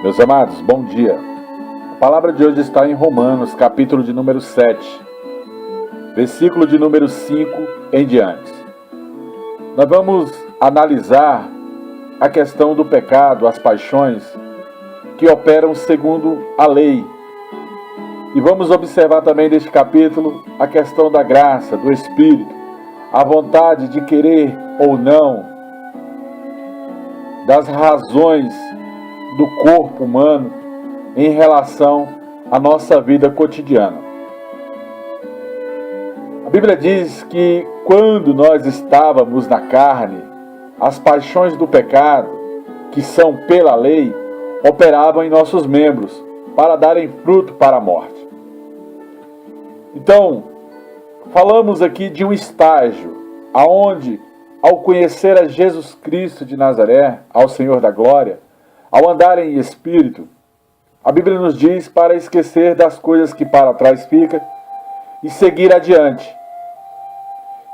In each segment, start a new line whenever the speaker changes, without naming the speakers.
Meus amados, bom dia. A palavra de hoje está em Romanos, capítulo de número 7, versículo de número 5 em diante. Nós vamos analisar a questão do pecado, as paixões que operam segundo a lei. E vamos observar também neste capítulo a questão da graça, do Espírito, a vontade de querer ou não, das razões do corpo humano em relação à nossa vida cotidiana. A Bíblia diz que quando nós estávamos na carne, as paixões do pecado, que são pela lei, operavam em nossos membros para darem fruto para a morte. Então, falamos aqui de um estágio aonde, ao conhecer a Jesus Cristo de Nazaré, ao Senhor da Glória, ao andar em espírito, a Bíblia nos diz para esquecer das coisas que para trás ficam e seguir adiante.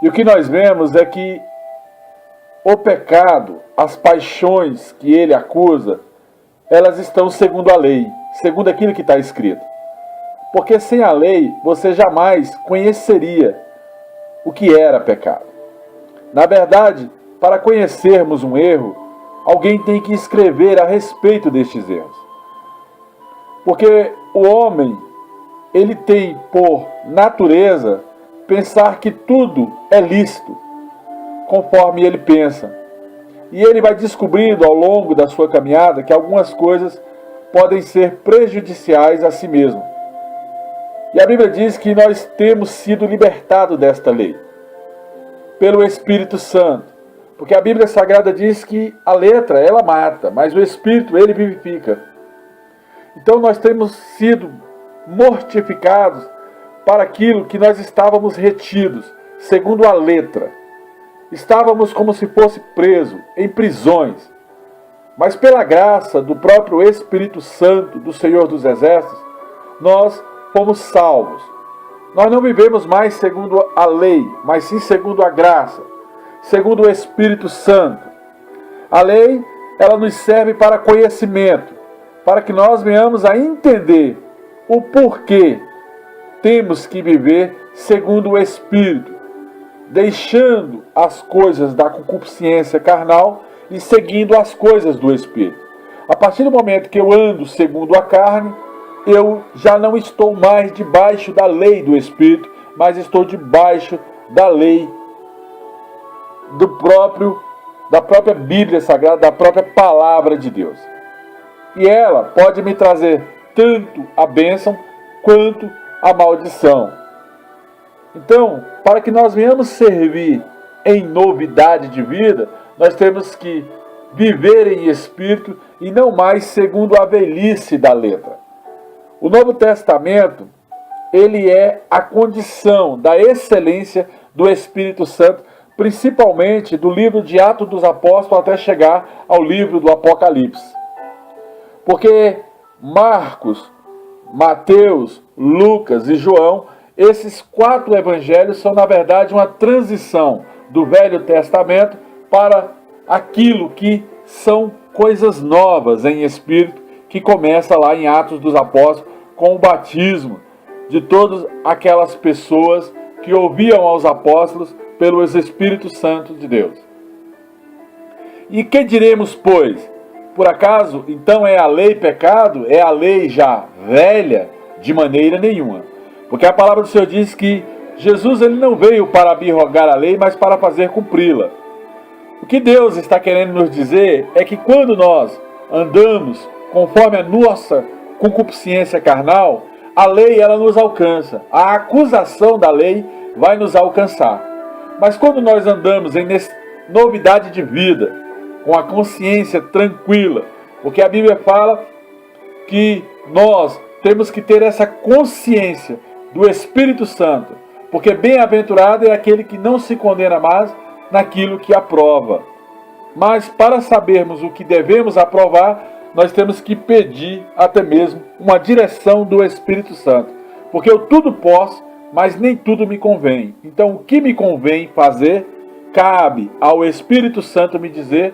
E o que nós vemos é que o pecado, as paixões que ele acusa, elas estão segundo a lei, segundo aquilo que está escrito. Porque sem a lei, você jamais conheceria o que era pecado. Na verdade, para conhecermos um erro, alguém tem que escrever a respeito destes erros. Porque o homem, ele tem por natureza pensar que tudo é lícito, conforme ele pensa. E ele vai descobrindo ao longo da sua caminhada que algumas coisas podem ser prejudiciais a si mesmo. E a Bíblia diz que nós temos sido libertados desta lei, pelo Espírito Santo. Porque a Bíblia Sagrada diz que a letra, ela mata, mas o Espírito, ele vivifica. Então nós temos sido mortificados para aquilo que nós estávamos retidos, segundo a letra. Estávamos como se fosse presos, em prisões. Mas pela graça do próprio Espírito Santo, do Senhor dos Exércitos, nós fomos salvos. Nós não vivemos mais segundo a lei, mas sim segundo a graça, segundo o Espírito Santo. A lei, ela nos serve para conhecimento, para que nós venhamos a entender o porquê temos que viver segundo o Espírito, deixando as coisas da concupiscência carnal e seguindo as coisas do Espírito. A partir do momento que eu ando segundo a carne, eu já não estou mais debaixo da lei do Espírito, mas estou debaixo da lei da própria Bíblia Sagrada, da própria Palavra de Deus. E ela pode me trazer tanto a bênção quanto a maldição. Então, para que nós venhamos servir em novidade de vida, nós temos que viver em espírito e não mais segundo a velhice da letra. O Novo Testamento, ele é a condição da excelência do Espírito Santo, principalmente do livro de Atos dos Apóstolos até chegar ao livro do Apocalipse. Porque Marcos, Mateus, Lucas e João, esses 4 evangelhos são, na verdade, uma transição do Velho Testamento para aquilo que são coisas novas em espírito, que começa lá em Atos dos Apóstolos, com o batismo de todas aquelas pessoas que ouviam aos apóstolos pelos Espíritos Santos de Deus. E que diremos, pois? Por acaso, então, é a lei pecado? É a lei já velha? De maneira nenhuma. Porque a palavra do Senhor diz que Jesus, ele não veio para abrogar a lei, mas para fazer cumpri-la. O que Deus está querendo nos dizer é que quando nós andamos conforme a nossa concupiscência carnal, a lei, ela nos alcança. A acusação da lei vai nos alcançar. Mas quando nós andamos em novidade de vida, com a consciência tranquila, porque a Bíblia fala que nós temos que ter essa consciência do Espírito Santo, porque bem-aventurado é aquele que não se condena mais naquilo que aprova. Mas para sabermos o que devemos aprovar, nós temos que pedir até mesmo uma direção do Espírito Santo. Porque eu tudo posso, mas nem tudo me convém. Então o que me convém fazer, cabe ao Espírito Santo me dizer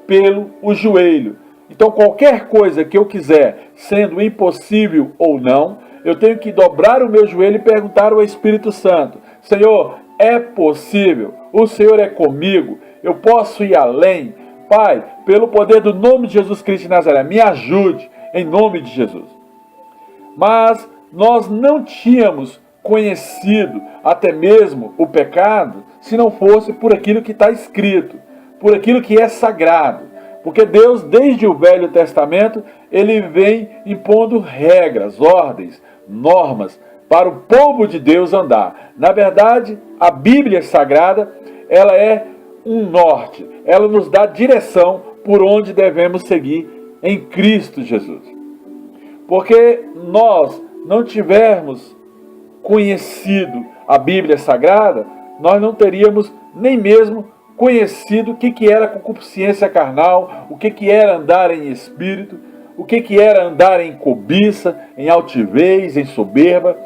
pelo o joelho, Então qualquer coisa que eu quiser, sendo impossível ou não, eu tenho que dobrar o meu joelho e perguntar ao Espírito Santo: Senhor, é possível? O Senhor é comigo? Eu posso ir além? Pai, pelo poder do nome de Jesus Cristo de Nazaré, me ajude, em nome de Jesus. Mas nós não tínhamos conhecido até mesmo o pecado se não fosse por aquilo que está escrito, por aquilo que é sagrado. Porque Deus, desde o Velho Testamento, ele vem impondo regras, ordens, normas para o povo de Deus andar. Na verdade, a Bíblia Sagrada, ela é um norte, ela nos dá direção por onde devemos seguir em Cristo Jesus. Porque nós não tivermos conhecido a Bíblia Sagrada, nós não teríamos nem mesmo conhecido o que era concupiscência carnal, o que era andar em espírito, o que era andar em cobiça, em altivez, em soberba,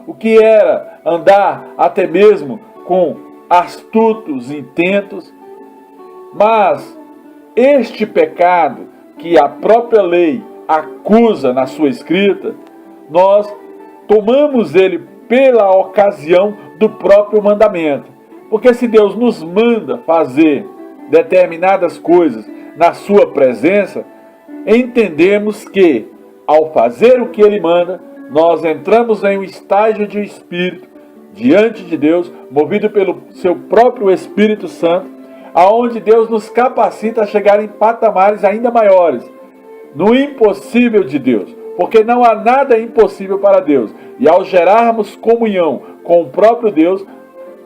o que era andar até mesmo com astutos intentos. Mas este pecado que a própria lei acusa na sua escrita, nós tomamos ele pela ocasião do próprio mandamento. Porque se Deus nos manda fazer determinadas coisas na sua presença, entendemos que, ao fazer o que ele manda, nós entramos em um estágio de espírito diante de Deus, movido pelo seu próprio Espírito Santo, aonde Deus nos capacita a chegar em patamares ainda maiores, no impossível de Deus, porque não há nada impossível para Deus. E ao gerarmos comunhão com o próprio Deus,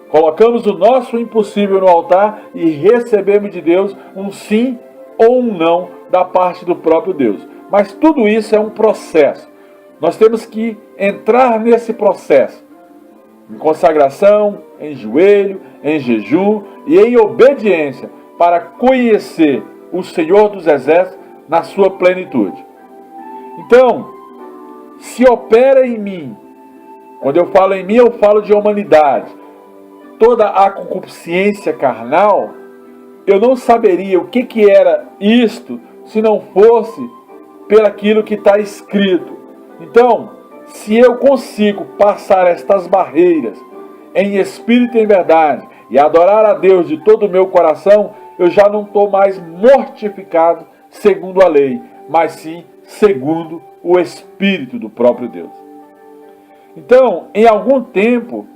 colocamos o nosso impossível no altar e recebemos de Deus um sim ou um não da parte do próprio Deus. Mas tudo isso é um processo. Nós temos que entrar nesse processo, em consagração, em joelho, em jejum e em obediência, para conhecer o Senhor dos Exércitos na sua plenitude. Então, se opera em mim, quando eu falo em mim, eu falo de humanidade, toda a concupiscência carnal, eu não saberia o que era isto se não fosse pelaquilo que está escrito. Então, se eu consigo passar estas barreiras em espírito e em verdade e adorar a Deus de todo o meu coração, eu já não estou mais mortificado segundo a lei, mas sim segundo o Espírito do próprio Deus. Então, em algum tempo,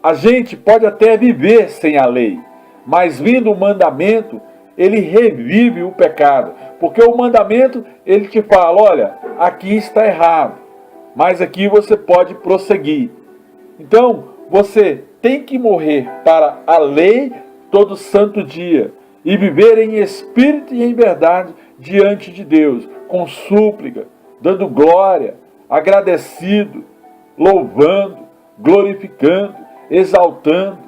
a gente pode até viver sem a lei, mas vindo o mandamento, ele revive o pecado. Porque o mandamento, ele te fala, olha, aqui está errado, mas aqui você pode prosseguir. Então, você tem que morrer para a lei todo santo dia e viver em espírito e em verdade diante de Deus, com súplica, dando glória, agradecido, louvando, glorificando, exaltando,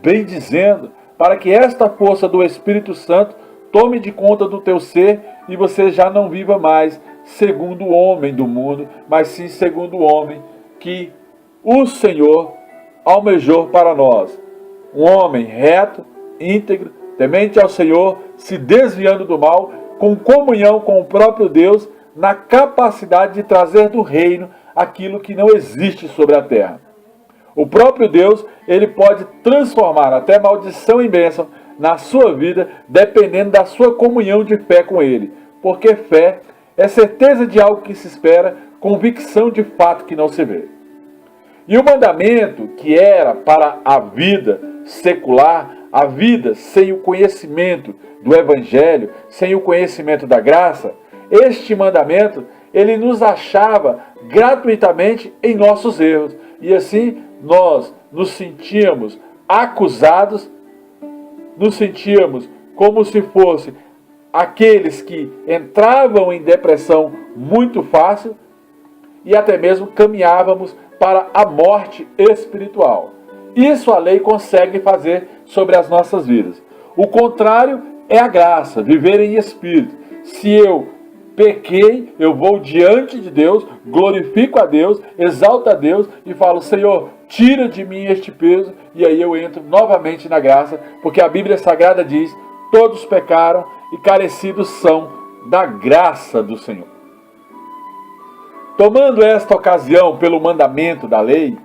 bendizendo, para que esta força do Espírito Santo tome de conta do teu ser e você já não viva mais segundo o homem do mundo, mas sim segundo o homem que o Senhor almejou para nós. Um homem reto, íntegro, temente ao Senhor, se desviando do mal, com comunhão com o próprio Deus, na capacidade de trazer do reino aquilo que não existe sobre a terra. O próprio Deus, ele pode transformar até maldição em bênção na sua vida, dependendo da sua comunhão de fé com ele. Porque fé é certeza de algo que se espera, convicção de fato que não se vê. E o mandamento, que era para a vida secular, a vida sem o conhecimento do Evangelho, sem o conhecimento da graça, este mandamento, ele nos achava gratuitamente em nossos erros. E assim nós nos sentíamos acusados, nos sentíamos como se fosse aqueles que entravam em depressão muito fácil e até mesmo caminhávamos para a morte espiritual. Isso a lei consegue fazer sobre as nossas vidas. O contrário é a graça, viver em espírito. Se eu pequei, eu vou diante de Deus, glorifico a Deus, exalto a Deus e falo, Senhor, tira de mim este peso, e aí eu entro novamente na graça, porque a Bíblia Sagrada diz, todos pecaram e carecidos são da graça do Senhor. Tomando esta ocasião pelo mandamento da lei,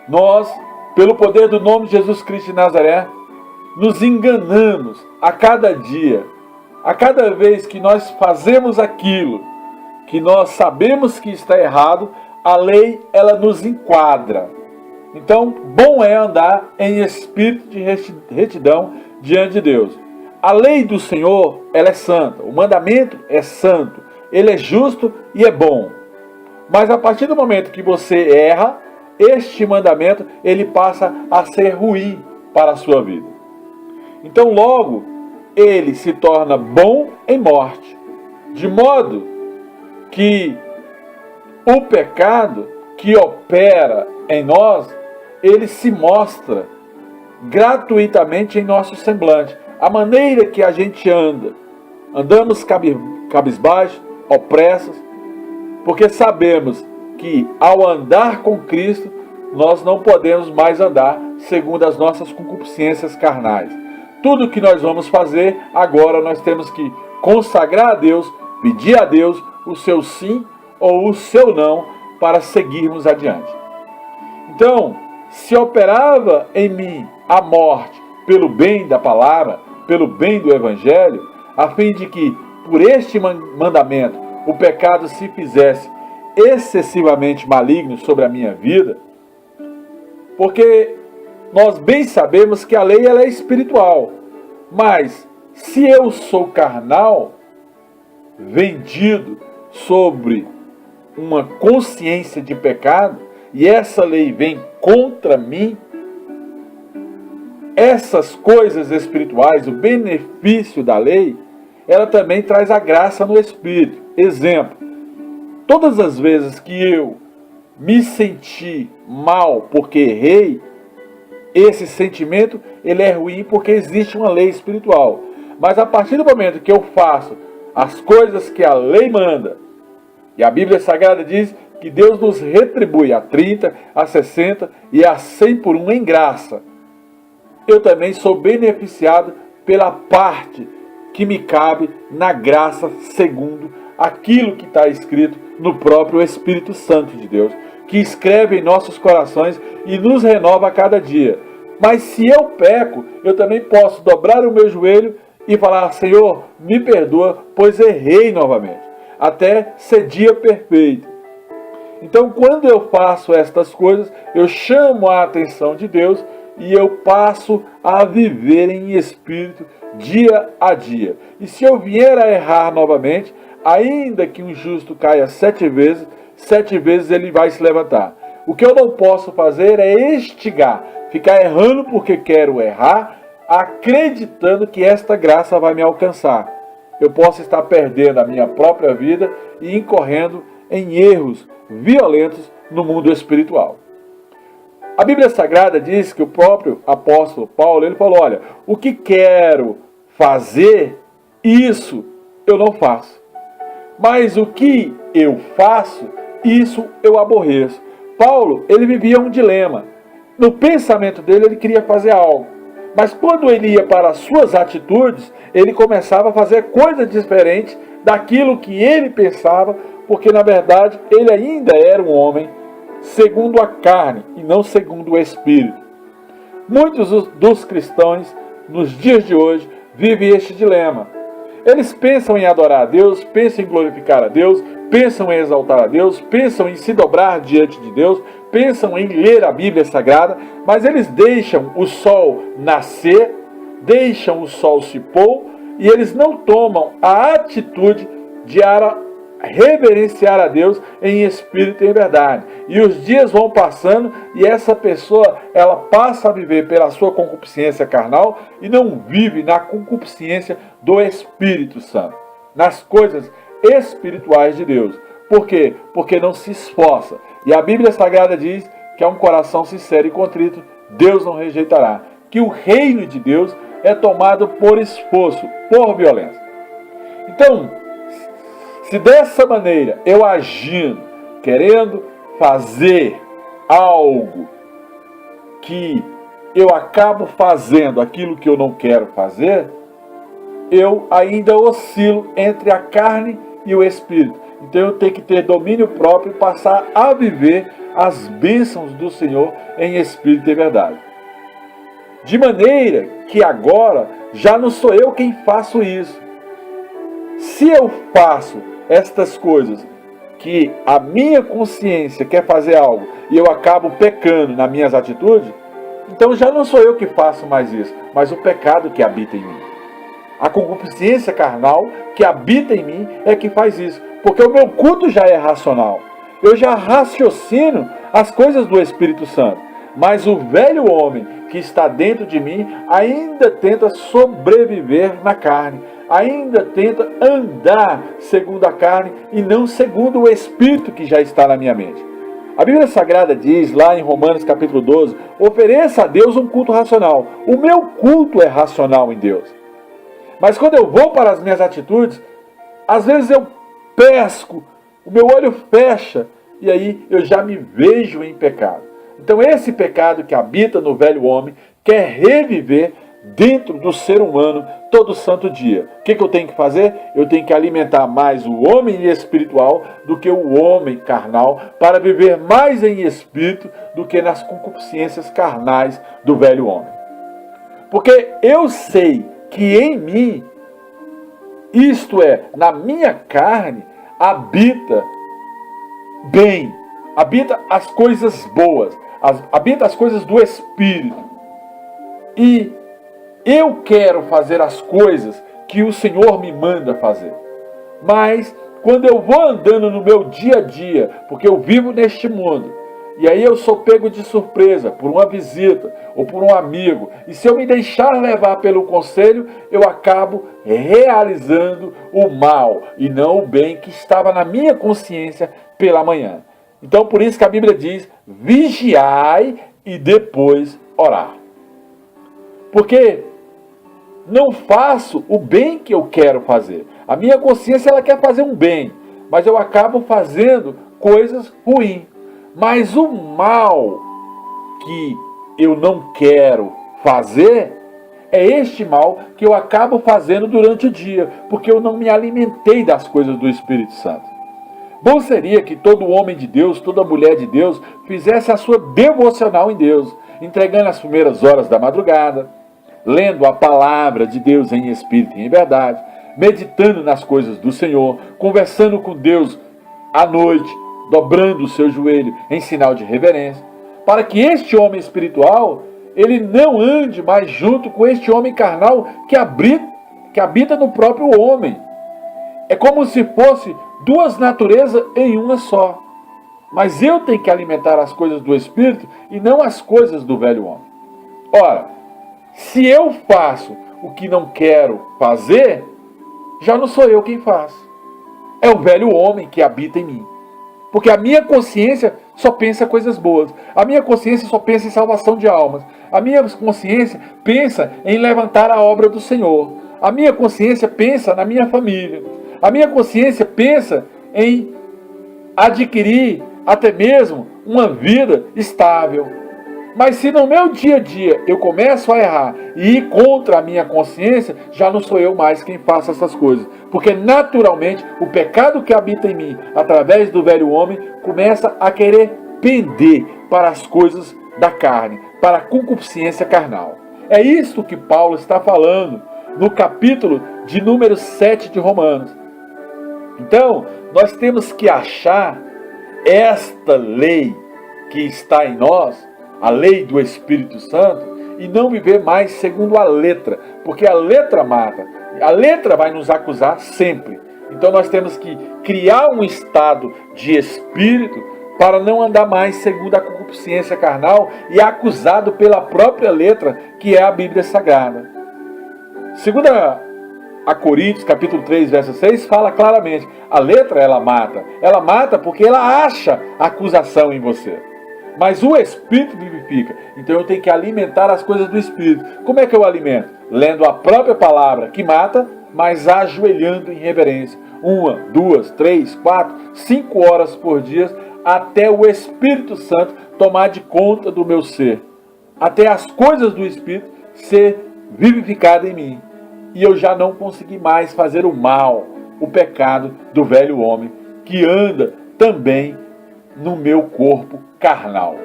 nós, pelo poder do nome de Jesus Cristo de Nazaré, nos enganamos a cada dia, a cada vez que nós fazemos aquilo que nós sabemos que está errado, a lei ela nos enquadra. Então, bom é andar em espírito de retidão diante de Deus. A lei do Senhor, ela é santa, o mandamento é santo, ele é justo e é bom. Mas a partir do momento que você erra, este mandamento ele passa a ser ruim para a sua vida. Então logo, ele se torna bom em morte, de modo que o pecado que opera em nós, ele se mostra gratuitamente em nosso semblante. A maneira que a gente anda, andamos cabisbaixo, opressos, porque sabemos que ao andar com Cristo, nós não podemos mais andar segundo as nossas concupiscências carnais. Tudo que nós vamos fazer, agora nós temos que consagrar a Deus, pedir a Deus o seu sim ou o seu não para seguirmos adiante. Então, se operava em mim a morte pelo bem da palavra, pelo bem do Evangelho, a fim de que, por este mandamento, o pecado se fizesse excessivamente maligno sobre a minha vida, porque nós bem sabemos que a lei ela é espiritual, mas se eu sou carnal, vendido sobre uma consciência de pecado, e essa lei vem contra mim, essas coisas espirituais, o benefício da lei, ela também traz a graça no Espírito. Exemplo, todas as vezes que eu me senti mal porque errei, esse sentimento ele é ruim porque existe uma lei espiritual. Mas a partir do momento que eu faço as coisas que a lei manda, e a Bíblia Sagrada diz que Deus nos retribui a 30, a 60 e a 100 por um em graça, eu também sou beneficiado pela parte que me cabe na graça segundo aquilo que está escrito no próprio Espírito Santo de Deus, que escreve em nossos corações e nos renova a cada dia. Mas se eu peco, eu também posso dobrar o meu joelho e falar: Senhor, me perdoa, pois errei novamente, até ser dia perfeito. Então, quando eu faço estas coisas, eu chamo a atenção de Deus e eu passo a viver em espírito dia a dia. E se eu vier a errar novamente, ainda que um justo caia 7 vezes ele vai se levantar. O que eu não posso fazer é estigar, ficar errando porque quero errar, acreditando que esta graça vai me alcançar. Eu posso estar perdendo a minha própria vida e incorrendo em erros violentos no mundo espiritual. A Bíblia Sagrada diz que o próprio apóstolo Paulo, ele falou: olha, o que quero fazer, isso eu não faço. Mas o que eu faço, isso eu aborreço. Paulo, ele vivia um dilema. No pensamento dele, ele queria fazer algo. Mas quando ele ia para as suas atitudes, ele começava a fazer coisas diferentes daquilo que ele pensava, porque na verdade ele ainda era um homem segundo a carne e não segundo o Espírito. Muitos dos cristãos, nos dias de hoje, vivem este dilema. Eles pensam em adorar a Deus, pensam em glorificar a Deus, pensam em exaltar a Deus, pensam em se dobrar diante de Deus, pensam em ler a Bíblia Sagrada, mas eles deixam o sol nascer, deixam o sol se pôr, e eles não tomam a atitude de reverenciar a Deus em espírito e em verdade. E os dias vão passando e essa pessoa, ela passa a viver pela sua concupiscência carnal e não vive na concupiscência do Espírito Santo, nas coisas espirituais de Deus. Por quê? Porque não se esforça. E a Bíblia Sagrada diz que é um coração sincero e contrito, Deus não rejeitará. Que o reino de Deus é tomado por esforço, por violência. Então, se dessa maneira eu agindo, querendo fazer algo que eu acabo fazendo aquilo que eu não quero fazer, eu ainda oscilo entre a carne e o espírito. Então eu tenho que ter domínio próprio e passar a viver as bênçãos do Senhor em espírito e verdade. De maneira que agora já não sou eu quem faço isso. Se eu faço estas coisas que a minha consciência quer fazer algo e eu acabo pecando nas minhas atitudes, então já não sou eu que faço mais isso, mas o pecado que habita em mim. A concupiscência carnal que habita em mim é que faz isso, porque o meu culto já é racional. Eu já raciocino as coisas do Espírito Santo, mas o velho homem que está dentro de mim ainda tenta sobreviver na carne, ainda tenta andar segundo a carne e não segundo o Espírito que já está na minha mente. A Bíblia Sagrada diz lá em Romanos capítulo 12, ofereça a Deus um culto racional. O meu culto é racional em Deus. Mas quando eu vou para as minhas atitudes, às vezes eu pesco, o meu olho fecha e aí eu já me vejo em pecado. Então esse pecado que habita no velho homem quer reviver dentro do ser humano todo santo dia. O que eu tenho que fazer? Eu tenho que alimentar mais o homem espiritual do que o homem carnal, para viver mais em espírito do que nas concupiscências carnais do velho homem. Porque eu sei que em mim, isto é, na minha carne, habita bem, habita as coisas boas, habita as coisas do Espírito. E eu quero fazer as coisas que o Senhor me manda fazer. Mas quando eu vou andando no meu dia a dia, porque eu vivo neste mundo, e aí eu sou pego de surpresa por uma visita ou por um amigo, e se eu me deixar levar pelo conselho, eu acabo realizando o mal e não o bem que estava na minha consciência pela manhã. Então por isso que a Bíblia diz, vigiai e depois orar. Porque não faço o bem que eu quero fazer. A minha consciência ela quer fazer um bem, mas eu acabo fazendo coisas ruins. Mas o mal que eu não quero fazer é este mal que eu acabo fazendo durante o dia, porque eu não me alimentei das coisas do Espírito Santo. Bom seria que todo homem de Deus, toda mulher de Deus, fizesse a sua devocional em Deus, entregando as primeiras horas da madrugada, lendo a palavra de Deus em espírito e em verdade, meditando nas coisas do Senhor, conversando com Deus à noite, dobrando o seu joelho em sinal de reverência, para que este homem espiritual, ele não ande mais junto com este homem carnal que habita no próprio homem. É como se fosse duas naturezas em uma só. Mas eu tenho que alimentar as coisas do Espírito e não as coisas do velho homem. Ora, se eu faço o que não quero fazer, já não sou eu quem faz. É o velho homem que habita em mim. Porque a minha consciência só pensa coisas boas. A minha consciência só pensa em salvação de almas. A minha consciência pensa em levantar a obra do Senhor. A minha consciência pensa na minha família. A minha consciência pensa em adquirir até mesmo uma vida estável. Mas se no meu dia a dia eu começo a errar e ir contra a minha consciência, já não sou eu mais quem faça essas coisas. Porque naturalmente o pecado que habita em mim, através do velho homem, começa a querer pender para as coisas da carne, para a concupiscência carnal. É isso que Paulo está falando no capítulo de número 7 de Romanos. Então, nós temos que achar esta lei que está em nós, a lei do Espírito Santo, e não viver mais segundo a letra, porque a letra mata, a letra vai nos acusar sempre. Então nós temos que criar um estado de espírito para não andar mais segundo a concupiscência carnal e acusado pela própria letra, que é a Bíblia Sagrada. Segunda a Coríntios, capítulo 3, verso 6, fala claramente, a letra ela mata porque ela acha acusação em você. Mas o Espírito vivifica. Então eu tenho que alimentar as coisas do Espírito. Como é que eu alimento? Lendo a própria palavra que mata, mas ajoelhando em reverência. 1, 2, 3, 4, 5 horas por dia, até o Espírito Santo tomar de conta do meu ser. Até as coisas do Espírito ser vivificadas em mim. e eu já não consegui mais fazer o mal, o pecado do velho homem, que anda também no meu corpo carnal.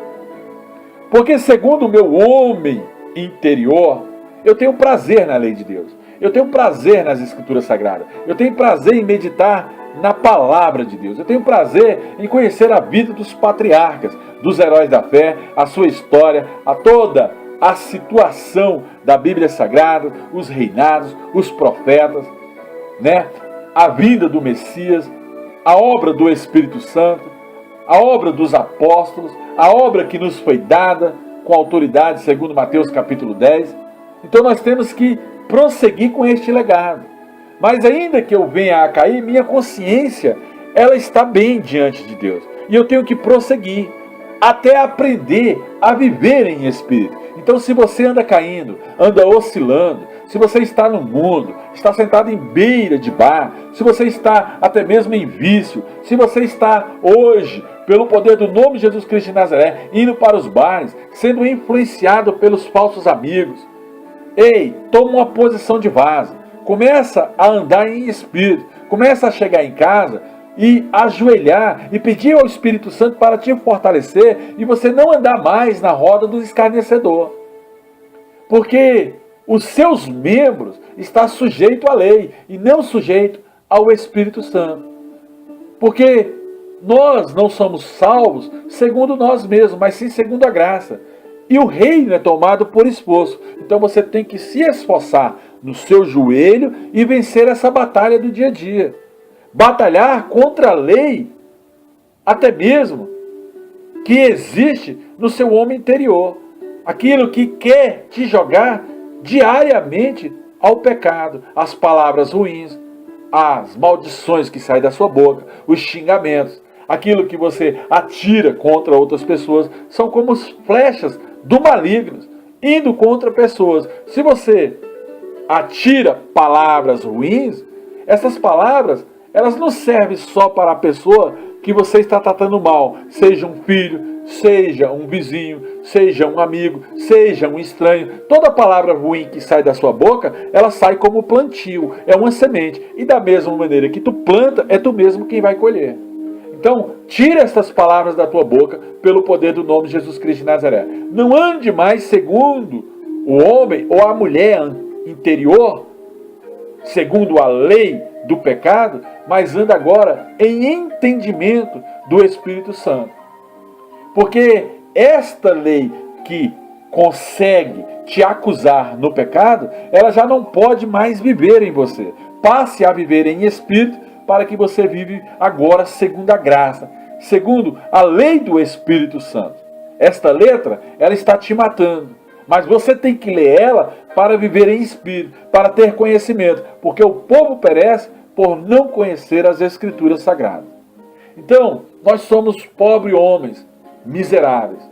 Porque segundo o meu homem interior, eu tenho prazer na lei de Deus. Eu tenho prazer nas Escrituras Sagradas. Eu tenho prazer em meditar na palavra de Deus. Eu tenho prazer em conhecer a vida dos patriarcas, dos heróis da fé, a sua história, a toda a situação da Bíblia Sagrada, os reinados, os profetas, né? A vinda do Messias, a obra do Espírito Santo, a obra dos apóstolos, a obra que nos foi dada com autoridade, segundo Mateus capítulo 10. Então nós temos que prosseguir com este legado. Mas ainda que eu venha a cair, minha consciência, ela está bem diante de Deus. E eu tenho que prosseguir, até aprender a viver em espírito. Então se você anda caindo, anda oscilando, se você está no mundo, está sentado em beira de bar, se você está até mesmo em vício, se você está hoje, pelo poder do nome de Jesus Cristo de Nazaré, indo para os bares, sendo influenciado pelos falsos amigos, ei, toma uma posição de vaso, começa a andar em espírito, começa a chegar em casa e ajoelhar e pedir ao Espírito Santo para te fortalecer e você não andar mais na roda do escarnecedor. Porque os seus membros estão sujeitos à lei e não sujeitos ao Espírito Santo. Porque nós não somos salvos segundo nós mesmos, mas sim segundo a graça. E o reino é tomado por esforço. Então você tem que se esforçar no seu joelho e vencer essa batalha do dia a dia. Batalhar contra a lei, até mesmo, que existe no seu homem interior. Aquilo que quer te jogar diariamente ao pecado. As palavras ruins, as maldições que saem da sua boca, os xingamentos, aquilo que você atira contra outras pessoas, são como flechas do maligno, indo contra pessoas. Se você atira palavras ruins, essas palavras, elas não servem só para a pessoa que você está tratando mal, seja um filho, seja um vizinho, seja um amigo, seja um estranho. Toda palavra ruim que sai da sua boca, ela sai como plantio, é uma semente. E da mesma maneira que tu planta, é tu mesmo quem vai colher. Então, tira essas palavras da tua boca pelo poder do nome de Jesus Cristo de Nazaré. Não ande mais segundo o homem ou a mulher interior, segundo a lei do pecado, mas anda agora em entendimento do Espírito Santo. Porque esta lei que consegue te acusar no pecado, ela já não pode mais viver em você. Passe a viver em espírito para que você vive agora segundo a graça, segundo a lei do Espírito Santo. Esta letra, ela está te matando, mas você tem que ler ela para viver em espírito, para ter conhecimento, porque o povo perece por não conhecer as Escrituras Sagradas. Então, nós somos pobres homens, miseráveis.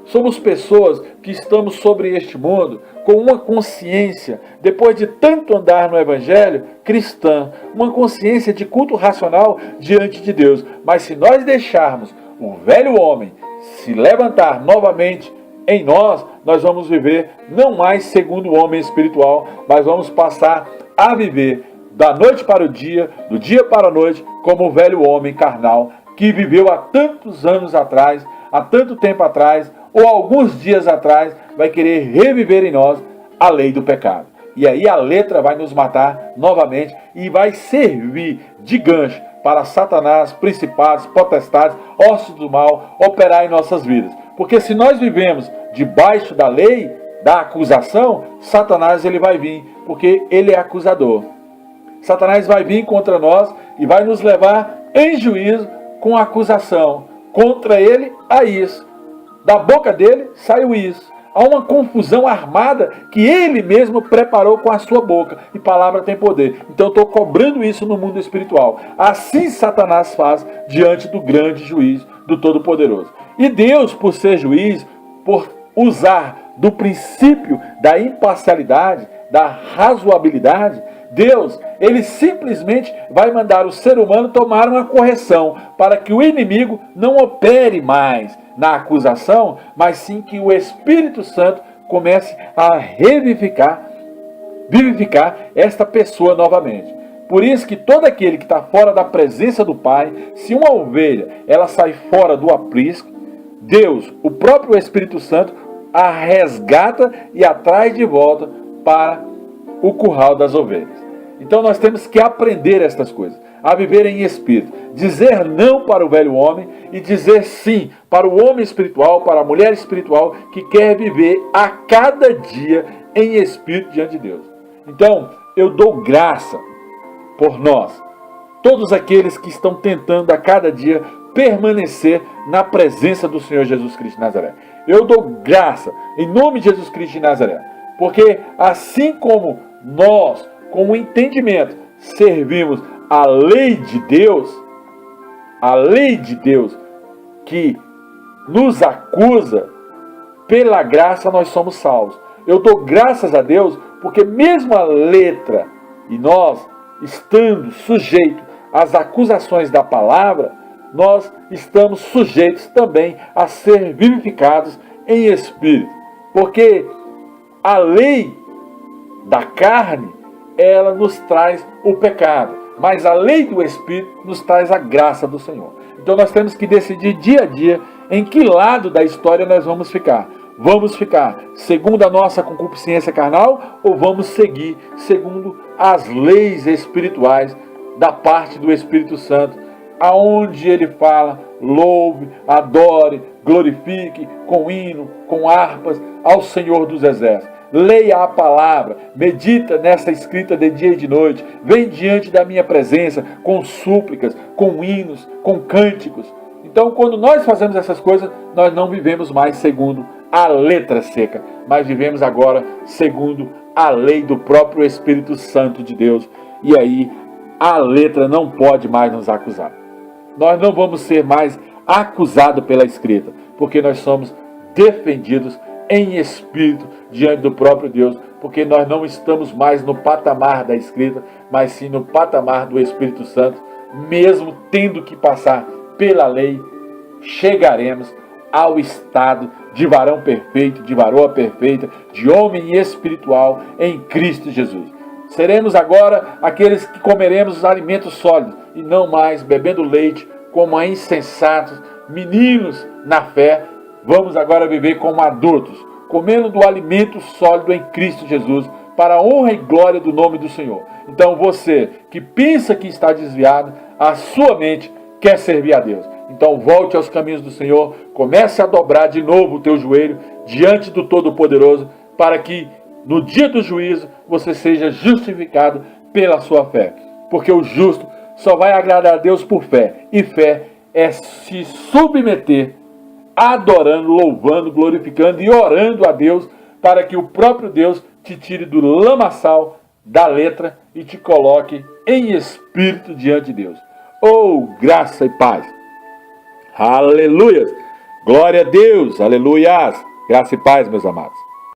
Somos pessoas que estamos sobre este mundo com uma consciência, depois de tanto andar no Evangelho, cristã, uma consciência de culto racional diante de Deus. Mas se nós deixarmos o velho homem se levantar novamente em nós, nós vamos viver não mais segundo o homem espiritual, mas vamos passar a viver da noite para o dia, do dia para a noite, como o velho homem carnal que viveu há tantos anos atrás, há tanto tempo atrás, ou alguns dias atrás, vai querer reviver em nós a lei do pecado. E aí a letra vai nos matar novamente e vai servir de gancho para Satanás, principados, potestades, ossos do mal, operar em nossas vidas. Porque se nós vivemos debaixo da lei, da acusação, Satanás ele vai vir, porque ele é acusador. Satanás vai vir contra nós e vai nos levar em juízo com acusação. Contra ele há isso. Da boca dele saiu isso. Há uma confusão armada que ele mesmo preparou com a sua boca. E palavra tem poder. Então eu estou cobrando isso no mundo espiritual. Assim Satanás faz diante do grande juiz do Todo-Poderoso. E Deus, por ser juiz, por usar do princípio da imparcialidade, da razoabilidade, Deus, ele simplesmente vai mandar o ser humano tomar uma correção para que o inimigo não opere mais na acusação, mas sim que o Espírito Santo comece a revivificar vivificar esta pessoa novamente. Por isso que todo aquele que está fora da presença do Pai, se uma ovelha ela sai fora do aprisco, Deus, o próprio Espírito Santo, a resgata e a traz de volta para o curral das ovelhas. Então nós temos que aprender estas coisas, a viver em espírito, dizer não para o velho homem e dizer sim para o homem espiritual, para a mulher espiritual que quer viver a cada dia em espírito diante de Deus. Então eu dou graça por nós, todos aqueles que estão tentando a cada dia permanecer na presença do Senhor Jesus Cristo de Nazaré. Eu dou graça em nome de Jesus Cristo de Nazaré, porque assim como nós, com o entendimento, servimos a lei de Deus que nos acusa, pela graça nós somos salvos. Eu dou graças a Deus porque mesmo a letra e nós estando sujeitos às acusações da palavra, nós estamos sujeitos também a ser vivificados em espírito. Porque a lei da carne, ela nos traz o pecado, mas a lei do Espírito nos traz a graça do Senhor. Então nós temos que decidir dia a dia em que lado da história nós vamos ficar. Vamos ficar segundo a nossa concupiscência carnal ou vamos seguir segundo as leis espirituais da parte do Espírito Santo, aonde ele fala: louve, adore, glorifique com hino, com harpas ao Senhor dos Exércitos. Leia a palavra, medita nessa escrita de dia e de noite, vem diante da minha presença com súplicas, com hinos, com cânticos. Então, quando nós fazemos essas coisas, nós não vivemos mais segundo a letra seca, mas vivemos agora segundo a lei do próprio Espírito Santo de Deus. E aí, a letra não pode mais nos acusar. Nós não vamos ser mais acusados pela escrita, porque nós somos defendidos em espírito diante do próprio Deus, porque nós não estamos mais no patamar da escrita, mas sim no patamar do Espírito Santo. Mesmo tendo que passar pela lei, chegaremos ao estado de varão perfeito, de varoa perfeita, de homem espiritual em Cristo Jesus. Seremos agora aqueles que comeremos os alimentos sólidos e não mais bebendo leite como a insensatos, meninos na fé. Vamos agora viver como adultos, comendo do alimento sólido em Cristo Jesus, para a honra e glória do nome do Senhor. Então você que pensa que está desviado, a sua mente quer servir a Deus. Então volte aos caminhos do Senhor, comece a dobrar de novo o teu joelho diante do Todo-Poderoso, para que no dia do juízo você seja justificado pela sua fé. Porque o justo só vai agradar a Deus por fé, e fé é se submeter, adorando, louvando, glorificando e orando a Deus, para que o próprio Deus te tire do lamaçal da letra e te coloque em espírito diante de Deus. Oh, graça e paz! Aleluia! Glória a Deus! Aleluia! Graça e paz, meus amados.